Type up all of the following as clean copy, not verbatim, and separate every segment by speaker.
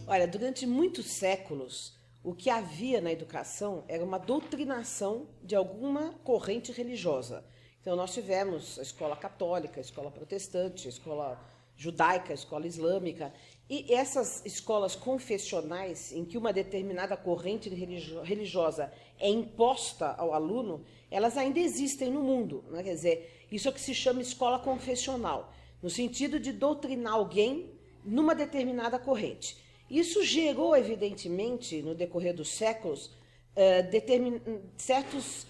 Speaker 1: Olha, durante muitos séculos, o que havia na educação era uma doutrinação de alguma corrente religiosa. Então, nós tivemos a escola católica, a escola protestante, a escola judaica, a escola islâmica, e essas escolas confessionais, em que uma determinada corrente religiosa é imposta ao aluno, elas ainda existem no mundo, né? Quer dizer, isso é o que se chama escola confessional, no sentido de doutrinar alguém numa determinada corrente. Isso gerou, evidentemente, no decorrer dos séculos, certos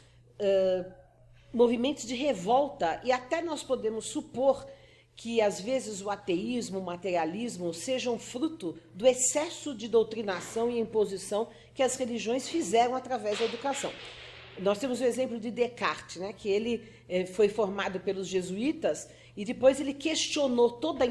Speaker 1: movimentos de revolta, e até nós podemos supor que, às vezes, o ateísmo, o materialismo sejam fruto do excesso de doutrinação e imposição que as religiões fizeram através da educação. Nós temos o exemplo de Descartes, né, que ele foi formado pelos jesuítas e depois ele questionou toda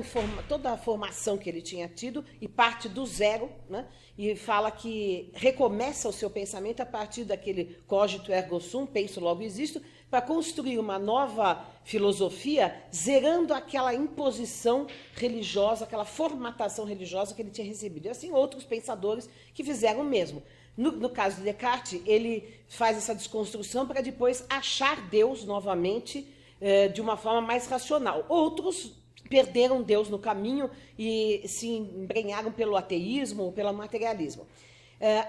Speaker 1: a formação que ele tinha tido e parte do zero, né, e fala que recomeça o seu pensamento a partir daquele cogito ergo sum, penso logo existo, para construir uma nova filosofia, zerando aquela imposição religiosa, aquela formatação religiosa que ele tinha recebido. E assim outros pensadores que fizeram o mesmo. No caso de Descartes, ele faz essa desconstrução para depois achar Deus novamente de uma forma mais racional. Outros perderam Deus no caminho e se embrenharam pelo ateísmo ou pelo materialismo.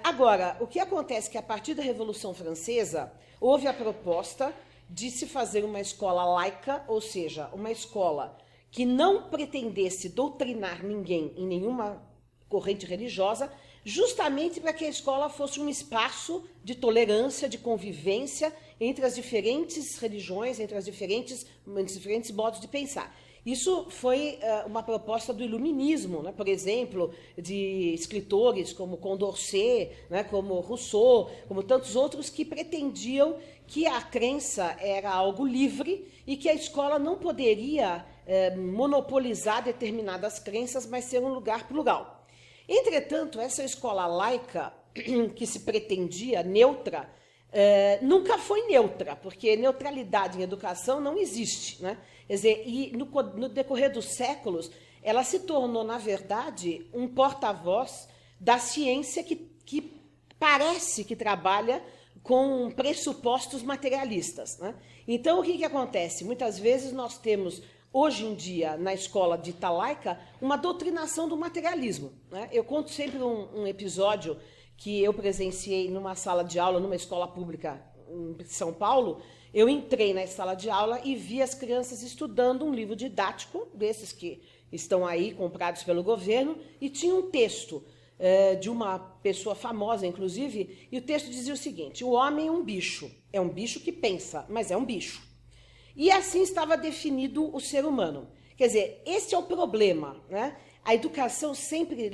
Speaker 1: Agora, o que acontece é que, a partir da Revolução Francesa, houve a proposta de se fazer uma escola laica, ou seja, uma escola que não pretendesse doutrinar ninguém em nenhuma corrente religiosa, justamente para que a escola fosse um espaço de tolerância, de convivência entre as diferentes religiões, entre os diferentes modos de pensar. Isso foi uma proposta do iluminismo, né? Por exemplo, de escritores como Condorcet, né? Como Rousseau, como tantos outros que pretendiam que a crença era algo livre e que a escola não poderia monopolizar determinadas crenças, mas ser um lugar plural. Entretanto, essa escola laica, que se pretendia neutra, nunca foi neutra, porque neutralidade em educação não existe, né? Quer dizer, e no decorrer dos séculos, ela se tornou, na verdade, um porta-voz da ciência que parece que trabalha com pressupostos materialistas, né? Então, o que acontece? Muitas vezes nós temos, hoje em dia, na escola dita laica, uma doutrinação do materialismo, né? Eu conto sempre um episódio que eu presenciei numa sala de aula, numa escola pública em São Paulo. Eu entrei na sala de aula e vi as crianças estudando um livro didático, desses que estão aí, comprados pelo governo, e tinha um texto de uma pessoa famosa, inclusive, e o texto dizia o seguinte: o homem é um bicho que pensa, mas é um bicho. E assim estava definido o ser humano. Quer dizer, esse é o problema, né? A educação sempre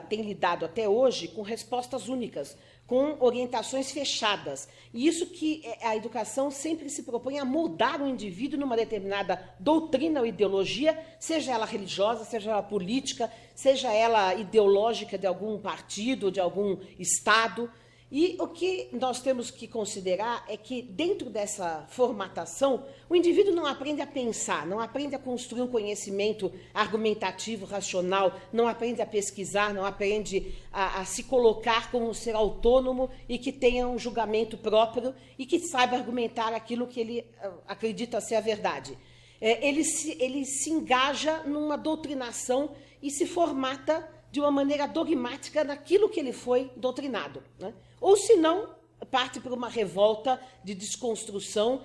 Speaker 1: tem lidado até hoje com respostas únicas, com orientações fechadas. E isso que a educação sempre se propõe a moldar o indivíduo numa determinada doutrina ou ideologia, seja ela religiosa, seja ela política, seja ela ideológica de algum partido, de algum Estado. E o que nós temos que considerar é que, dentro dessa formatação, o indivíduo não aprende a pensar, não aprende a construir um conhecimento argumentativo, racional, não aprende a pesquisar, não aprende a se colocar como um ser autônomo e que tenha um julgamento próprio e que saiba argumentar aquilo que ele acredita ser a verdade. Ele se engaja numa doutrinação e se formata de uma maneira dogmática naquilo que ele foi doutrinado, né? Ou, se não, parte por uma revolta de desconstrução,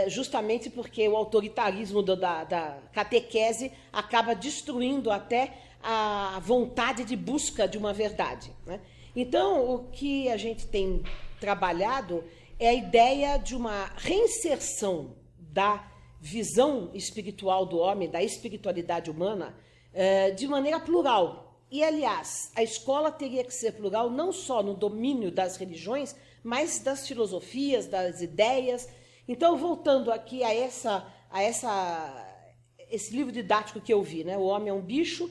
Speaker 1: justamente porque o autoritarismo da catequese acaba destruindo até a vontade de busca de uma verdade, né? Então, o que a gente tem trabalhado é a ideia de uma reinserção da visão espiritual do homem, da espiritualidade humana, de maneira plural. E, aliás, a escola teria que ser plural não só no domínio das religiões, mas das filosofias, das ideias. Então, voltando aqui a esse livro didático que eu vi, né? O homem é um bicho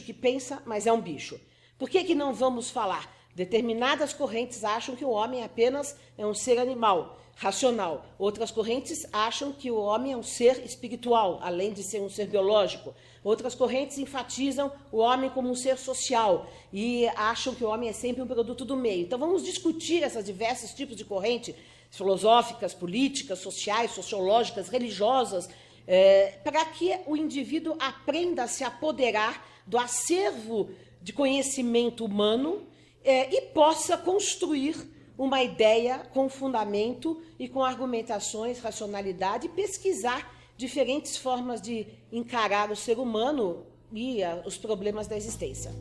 Speaker 1: que pensa, mas é um bicho. Por que não vamos falar? Determinadas correntes acham que o homem apenas é um ser animal. racional. Outras correntes acham que o homem é um ser espiritual, além de ser um ser biológico. Outras correntes enfatizam o homem como um ser social e acham que o homem é sempre um produto do meio. Então, vamos discutir esses diversos tipos de correntes filosóficas, políticas, sociais, sociológicas, religiosas, para que o indivíduo aprenda a se apoderar do acervo de conhecimento humano e possa construir uma ideia com fundamento e com argumentações, racionalidade, e pesquisar diferentes formas de encarar o ser humano e os problemas da existência.